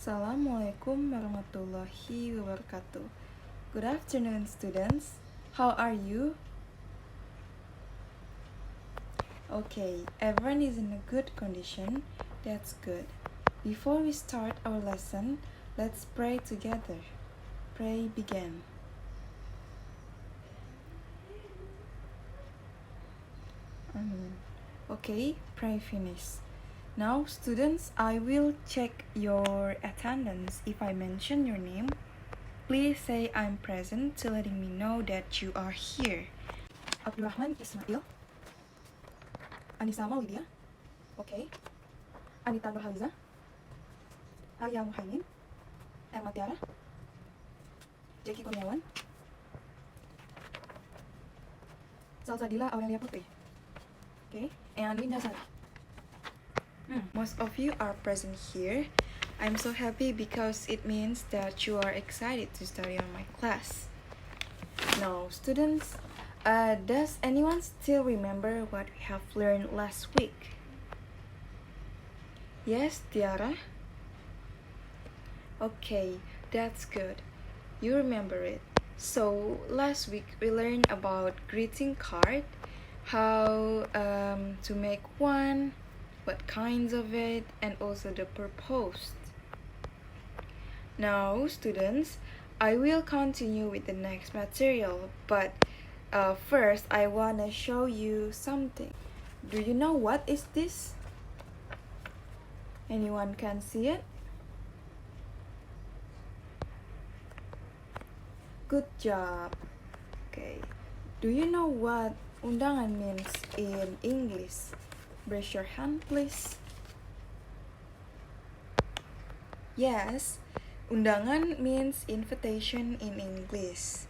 Assalamualaikum warahmatullahi wabarakatuh. Good afternoon, students. How are you? Okay, everyone is in a good condition. That's good. Before we start our lesson, let's pray together. Pray begin. Okay, pray finish. Now, students, I will check your attendance. If I mention your name, please say I'm present to letting me know that you are here. Abdurrahman Ismail, Anissa Maulidia, okay. Anita Nurhaliza, Arya Muhaimin, Emma Tiara, Jackie Kurniawan, Salsadila Aurelia Putri, okay, and Linda Sara. Most of you are present here. I'm so happy because it means that you are excited to study on my class. Now, students, does anyone still remember what we have learned last week? Yes, Tiara? Okay, that's good. You remember it. So, last week we learned about greeting card, how to make one, what kinds of it, and also the purpose. Now, students, I will continue with the next material, but first I wanna show you something. Do you know what is this? Anyone can see it? Good job. Okay. Do you know what undangan means in English? Raise your hand, please. Yes, undangan means invitation in English.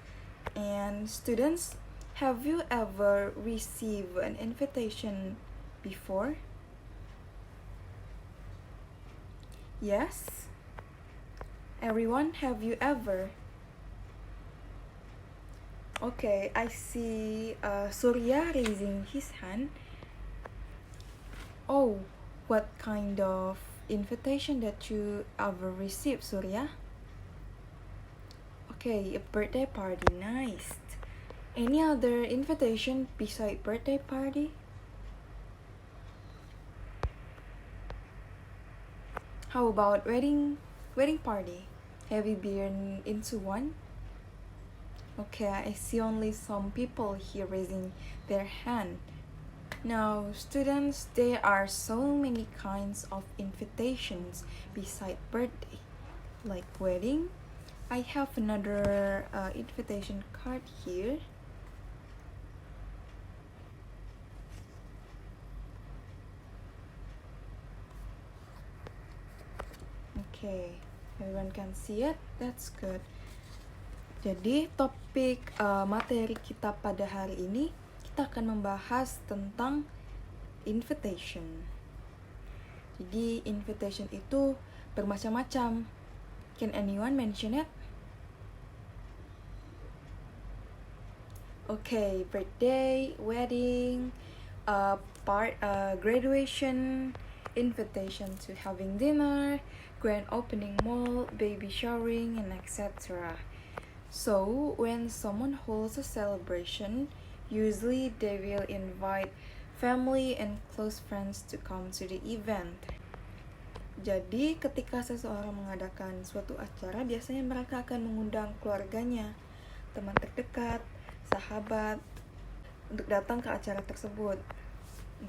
And students, have you ever received an invitation before? Yes? Everyone, have you ever? Okay, I see Surya raising his hand. Oh, what kind of invitation that you ever received, Surya? Okay, a birthday party, nice. Any other invitation beside birthday party? How about wedding party? Have you been into one? Okay, I see only some people here raising their hand. Now, students, there are so many kinds of invitations beside birthday, like wedding. I have another invitation card here. Okay, everyone can see it. That's good. Jadi, topik materi kita pada hari ini, kita akan membahas tentang invitation. Jadi, invitation itu bermacam-macam. Can anyone mention it? Okay, birthday, wedding, graduation, invitation to having dinner, grand opening mall, baby showering, and etc. So, when someone holds a celebration, usually they will invite family and close friends to come to the event. Jadi, ketika seseorang mengadakan suatu acara, biasanya mereka akan mengundang keluarganya, teman terdekat, sahabat, untuk datang ke acara tersebut.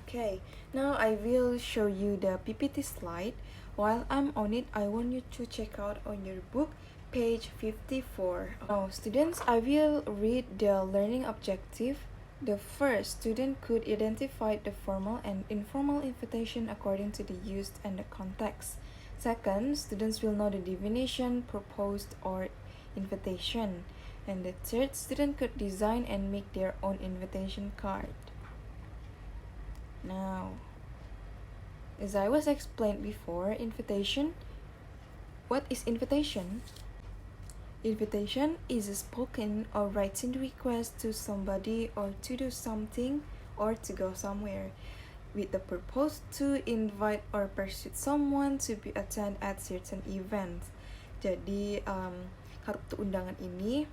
Okay, now I will show you the PPT slide. While I'm on it, I want you to check out on your book, page 54. Now, students, I will read the learning objective. The first, student could identify the formal and informal invitation according to the use and the context. Second, students will know the definition, proposed, or invitation. And the third, student could design and make their own invitation card. Now, as I was explained before, invitation. What is invitation? Invitation is a spoken or written request to somebody or to do something or to go somewhere. with the purpose to invite or persuade someone to be attend at certain events. Jadi kartu undangan ini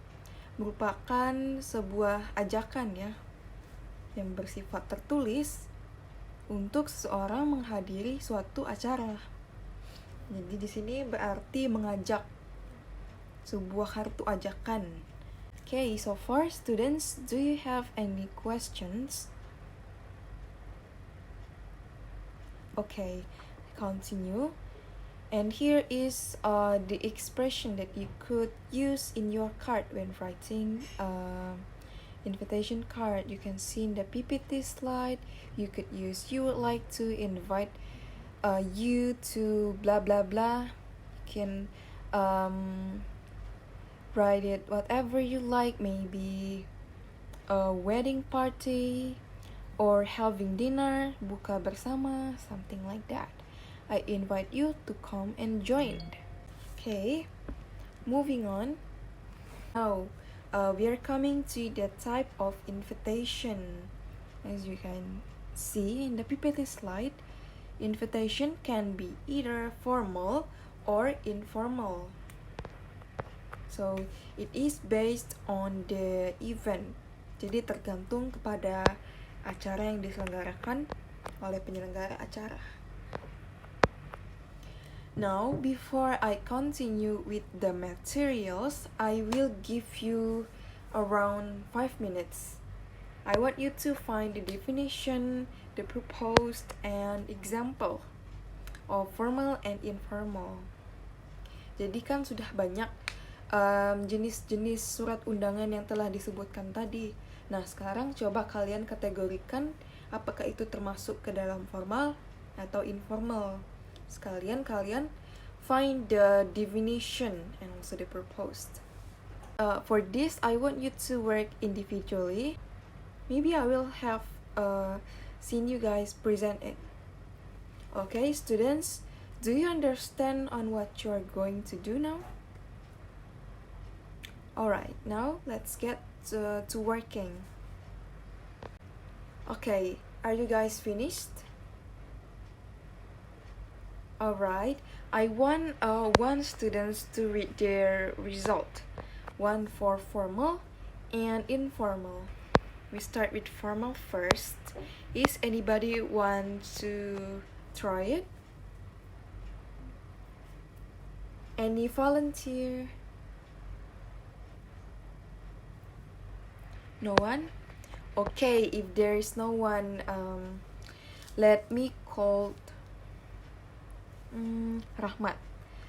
merupakan sebuah ajakan ya yang bersifat tertulis untuk seseorang menghadiri suatu acara. Jadi di sini berarti mengajak, sebuah kartu ajakan. Okay, so far students, do you have any questions? Okay, continue. And here is the expression that you could use in your card when writing invitation card. You can see in the PPT slide, you could use you would like to invite you to blah blah blah. You can write it whatever you like, maybe a wedding party or having dinner, buka bersama, something like that. I invite you to come and join. Okay, moving on. Now, we are coming to the type of invitation. As you can see in the PPT slide, invitation can be either formal or informal. So, it is based on the event. Jadi tergantung kepada acara yang diselenggarakan oleh penyelenggara acara. Now, before I continue with the materials, I will give you around 5 minutes. I want you to find the definition, the proposed, and example of formal and informal. Jadi kan sudah banyak jenis-jenis surat undangan yang telah disebutkan tadi. Nah, sekarang coba kalian kategorikan apakah itu termasuk ke dalam formal atau informal. Sekalian kalian find the definition and also the proposed. For this, I want you to work individually. Maybe I will have seen you guys present it. Okay, students, do you understand on what you are going to do now? Alright, now let's get to working. Okay, are you guys finished? Alright, I want students to read their result. One for formal and informal. We start with formal first. Is anybody want to try it? Any volunteer? No one? Okay, if there is no one, let me call Rahmat.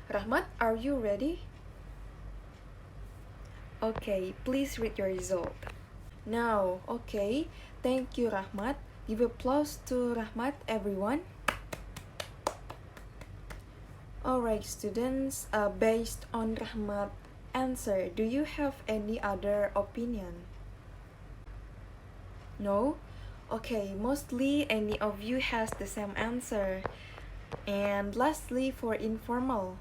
Rahmat, are you ready? Okay, please read your result. Now, okay, thank you Rahmat. Give applause to Rahmat, everyone. Alright students, based on Rahmat answer, do you have any other opinion? No? Okay, mostly any of you has the same answer. And lastly, for informal.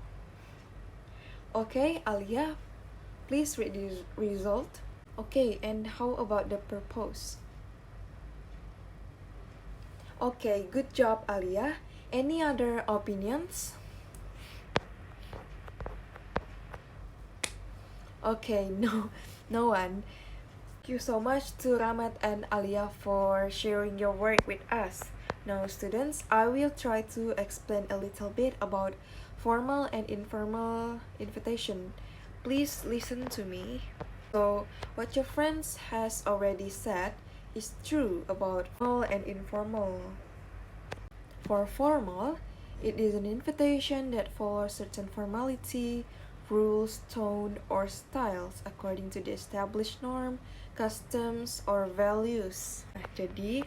Okay, Alia, please read the result. Okay, and how about the purpose? Okay, good job, Alia. Any other opinions? Okay, no one. Thank you so much to Ramat and Alia for sharing your work with us. Now students, I will try to explain a little bit about formal and informal invitation. Please listen to me. So, what your friends has already said is true about formal and informal. For formal, it is an invitation that follows certain formality, rules, tone, or styles according to the established norm, customs, or values. Nah, jadi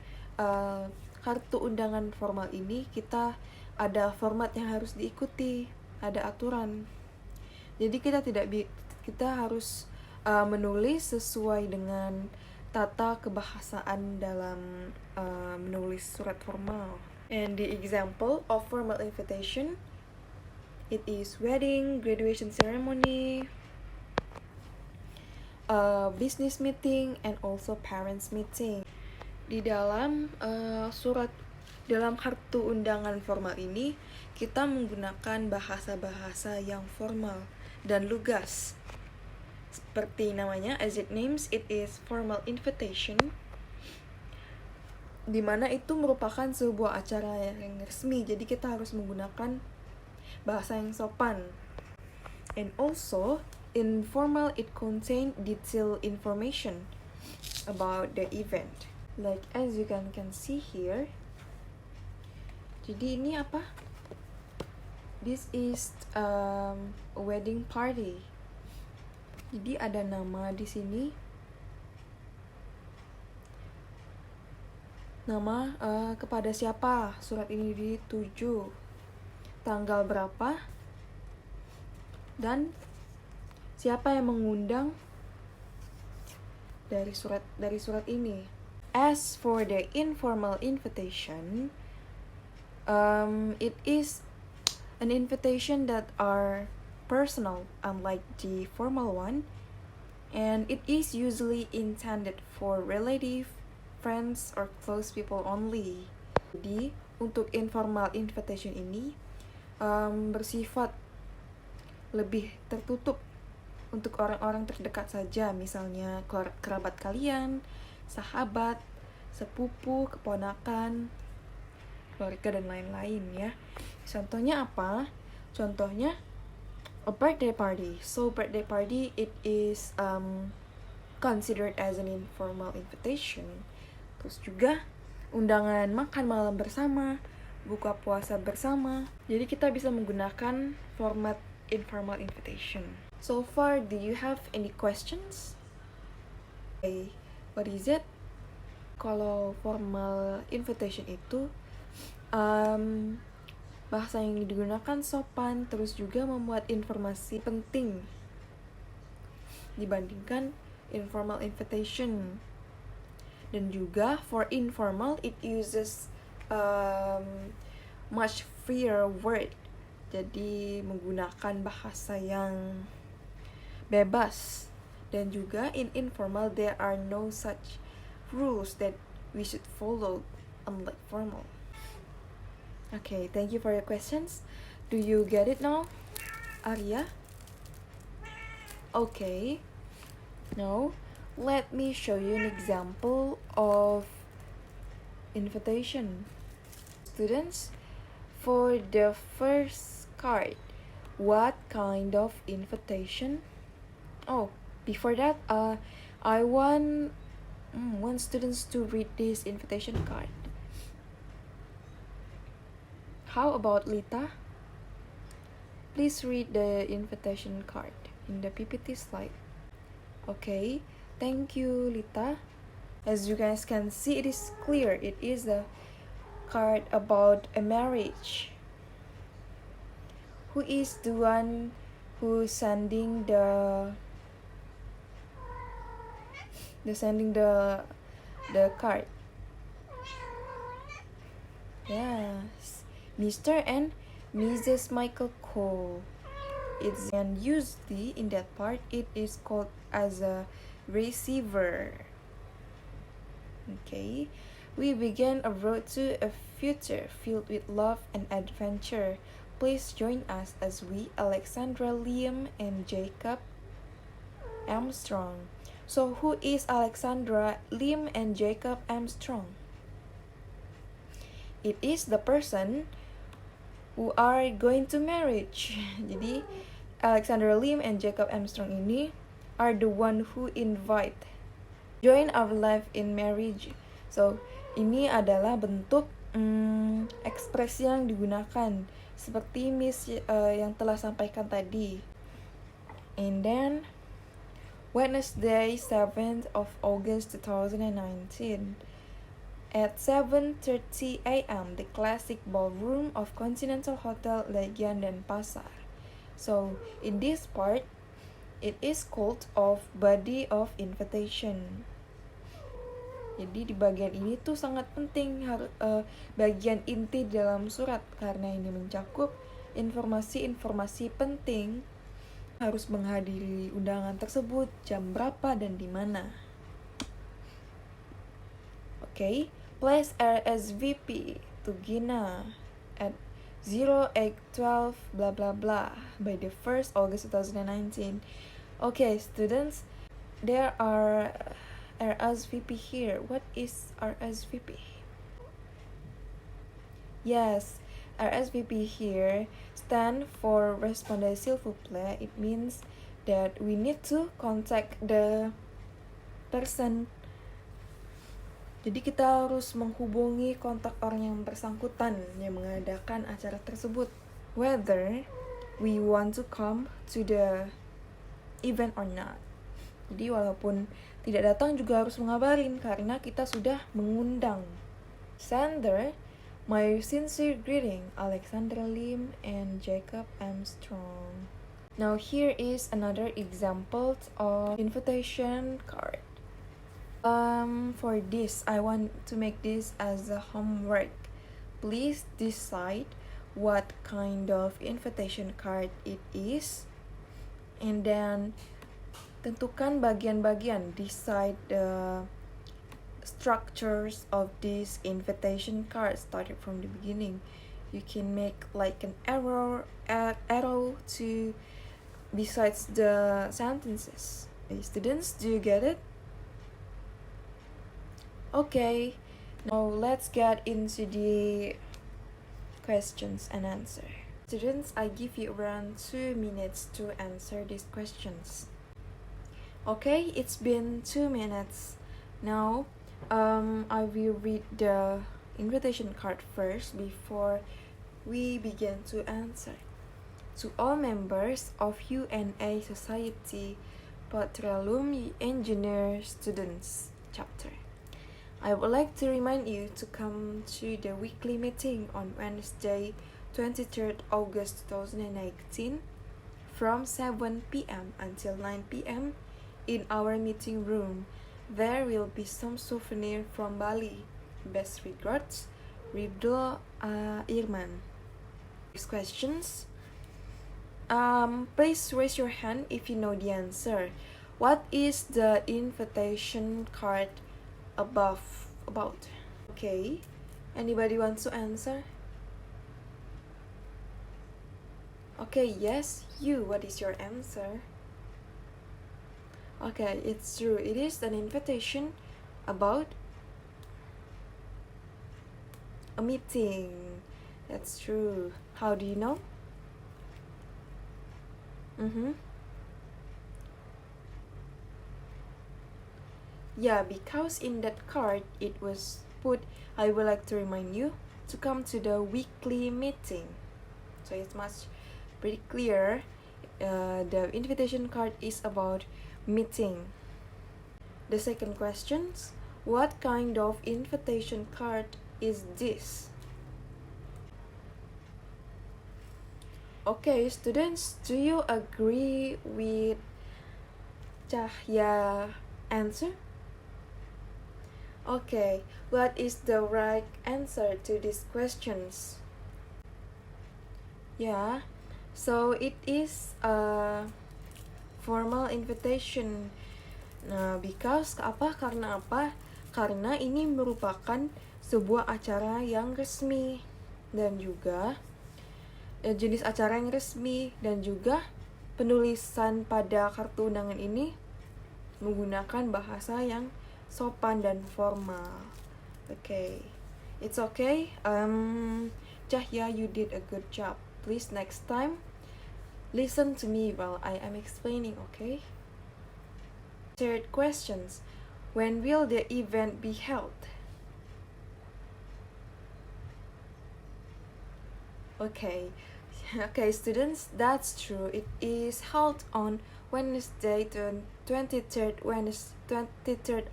kartu undangan formal ini kita ada format yang harus diikuti, ada aturan. Jadi kita harus menulis sesuai dengan tata kebahasaan dalam menulis surat formal. And the example of formal invitation, it is wedding, graduation ceremony, business meeting, and also parents meeting. Di dalam Dalam kartu undangan formal ini, kita menggunakan bahasa-bahasa yang formal dan lugas. Seperti namanya, as it names, it is formal invitation, dimana itu merupakan sebuah acara yang resmi, jadi kita harus menggunakan bahasa yang sopan. And also, informal, it contain detailed information about the event. Like as you can see here. Jadi ini apa? This is a wedding party. Jadi ada nama di sini. Nama kepada siapa surat ini dituju, tanggal berapa, dan siapa yang mengundang dari surat ini. As for the informal invitation, it is an invitation that are personal, unlike the formal one, and it is usually intended for relative, friends, or close people only. Jadi untuk informal invitation ini bersifat lebih tertutup untuk orang-orang terdekat saja, misalnya kerabat kalian, sahabat, sepupu, keponakan, keluarga, dan lain-lain ya. Contohnya apa? Contohnya a birthday party. So birthday party, it is considered as an informal invitation. Terus juga undangan makan malam bersama, buka puasa bersama. Jadi kita bisa menggunakan format informal invitation. So far, do you have any questions? Okay, what is it? Kalau formal invitation itu bahasa yang digunakan sopan, terus juga memuat informasi penting dibandingkan informal invitation. Dan juga for informal, it uses much freer word. Jadi menggunakan bahasa yang bebas. Dan juga in informal, there are no such rules that we should follow, unlike formal. Okay, thank you for your questions. Do you get it now, Arya? Okay. Now, let me show you an example of invitation. Students, for the first card, what kind of invitation? Oh, before that, I want students to read this invitation card. How about Lita? Please read the invitation card in the PPT slide. Okay, thank you, Lita. As you guys can see, it is clear. It is a card about a marriage. Who is the one who sending the card? Yes, Mr. and Mrs. Michael Cole. It's and usually in that part it is called as a receiver. Okay, we begin a road to a future filled with love and adventure. Please join us as we, Alexandra, Liam, and Jacob Armstrong. So who is Alexandra, Liam, and Jacob Armstrong? It is the person who are going to marriage. Jadi Alexander Lim and Jacob Armstrong ini are the one who invite join our life in marriage. So ini adalah bentuk ekspresi yang digunakan seperti Miss yang telah sampaikan tadi. And then Wednesday 7th of August 2019 at 7:30 a.m. the classic ballroom of Continental Hotel Legian Denpasar. So in this part, it is called of body of invitation. Jadi di bagian ini tuh sangat penting bagian inti dalam surat karena ini mencakup informasi-informasi penting, harus menghadiri undangan tersebut, jam berapa dan di mana. Okay, place RSVP. to Gina at 0812 blah blah blah by the 1st August 2019. Okay, students, there are RSVP here. What is RSVP? Yes, RSVP here stand for Respondez s'il vous plaît. It means that we need to contact the person. Jadi kita harus menghubungi kontak orang yang bersangkutan yang mengadakan acara tersebut. Whether we want to come to the event or not. Jadi walaupun tidak datang juga harus mengabarin karena kita sudah mengundang. Sender, my sincere greeting, Alexander Lim and Jacob Armstrong. Now here is another example of invitation card. For this, I want to make this as a homework. Please decide what kind of invitation card it is, and then tentukan bagian-bagian, decide the structures of this invitation card starting from the beginning. You can make like an arrow to besides the sentences. Hey, students, do you get it? Okay, now let's get into the questions and answer. Students, I give you around 2 minutes to answer these questions. Okay, it's been 2 minutes. Now, I will read the invitation card first before we begin to answer. To all members of UNA Society Petroleum Engineer Students Chapter, I would like to remind you to come to the weekly meeting on Wednesday, 23rd August 2018 from 7 p.m. until 9 p.m. in our meeting room. There will be some souvenir from Bali. Best regards, Ridho Irman. Next questions. Please raise your hand if you know the answer. What is the invitation card about? Okay, anybody wants to answer? Okay, yes, you, what is your answer? Okay, it's true, it is an invitation about a meeting. That's true. How do you know? Yeah, because in that card it was put, I would like to remind you to come to the weekly meeting. So it's much pretty clear. The invitation card is about meeting. The second question, what kind of invitation card is this? Okay, students, do you agree with Cahya answer? Okay, what is the right answer to these questions? Yeah, so it is a formal invitation. Nah, because karena apa? Karena ini merupakan sebuah acara yang resmi dan juga jenis acara yang resmi, dan juga penulisan pada kartu undangan ini menggunakan bahasa yang sopan dan formal. Okay, it's okay. Cahya, you did a good job. Please next time listen to me while I am explaining, okay? Third questions. When will the event be held? Okay, students, that's true. It is held on Wednesday, 23rd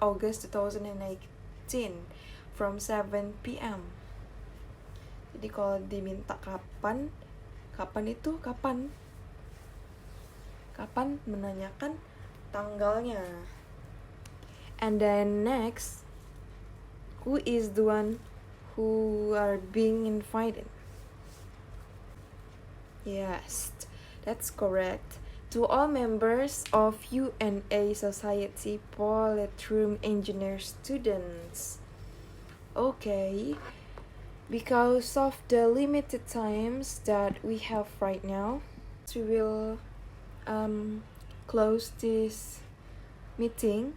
August 2018 from 7 p.m. Jadi kalau diminta kapan itu kapan menanyakan tanggalnya. And then next, who is the one who are being invited? Yes, that's correct. To all members of UNA Society Petroleum Engineer Students. Okay, Because of the limited times that we have right now, we will close this meeting.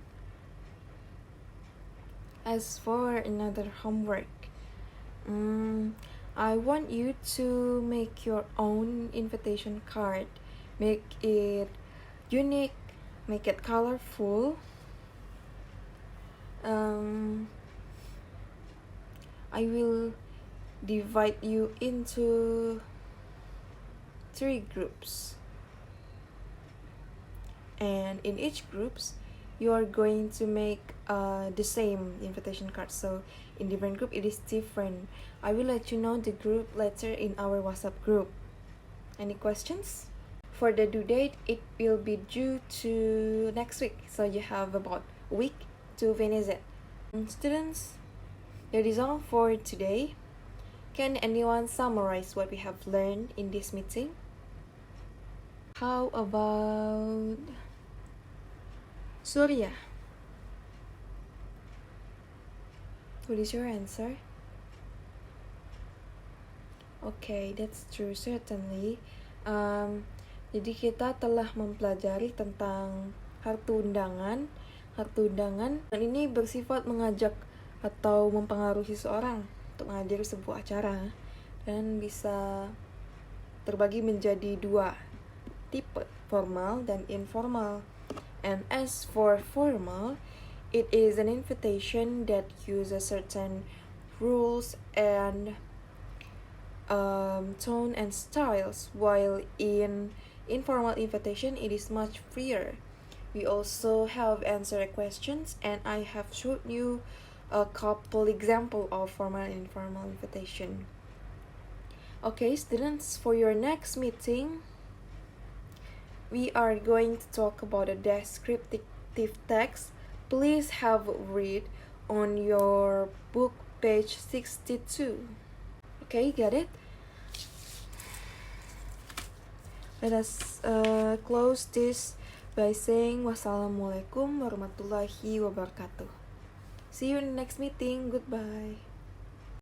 As for another homework, I want you to make your own invitation card. Make it unique, make it colorful. I will divide you into 3 groups, and in each groups you are going to make the same invitation card. So in different group it is different. I will let you know the group later in our WhatsApp group. Any questions? For the due date, it will be due to next week, so you have about a week to finish it. Students, that is all for today. Can anyone summarize what we have learned in this meeting? How about Surya? What is your answer? Okay, that's true, certainly. Jadi kita telah mempelajari tentang kartu undangan. Kartu undangan dan ini bersifat mengajak atau mempengaruhi seseorang untuk menghadiri sebuah acara dan bisa terbagi menjadi 2 tipe, formal dan informal. And as for formal, it is an invitation that uses certain rules and tone and styles, while in informal invitation it is much freer. We also have answered questions, and I have showed you a couple example of formal and informal invitation. Okay, students, for your next meeting, we are going to talk about a descriptive text. Please have a read on your book page 62. Okay, got it? Let us close this by saying wassalamualaikum warahmatullahi wabarakatuh. See you in the next meeting. Goodbye.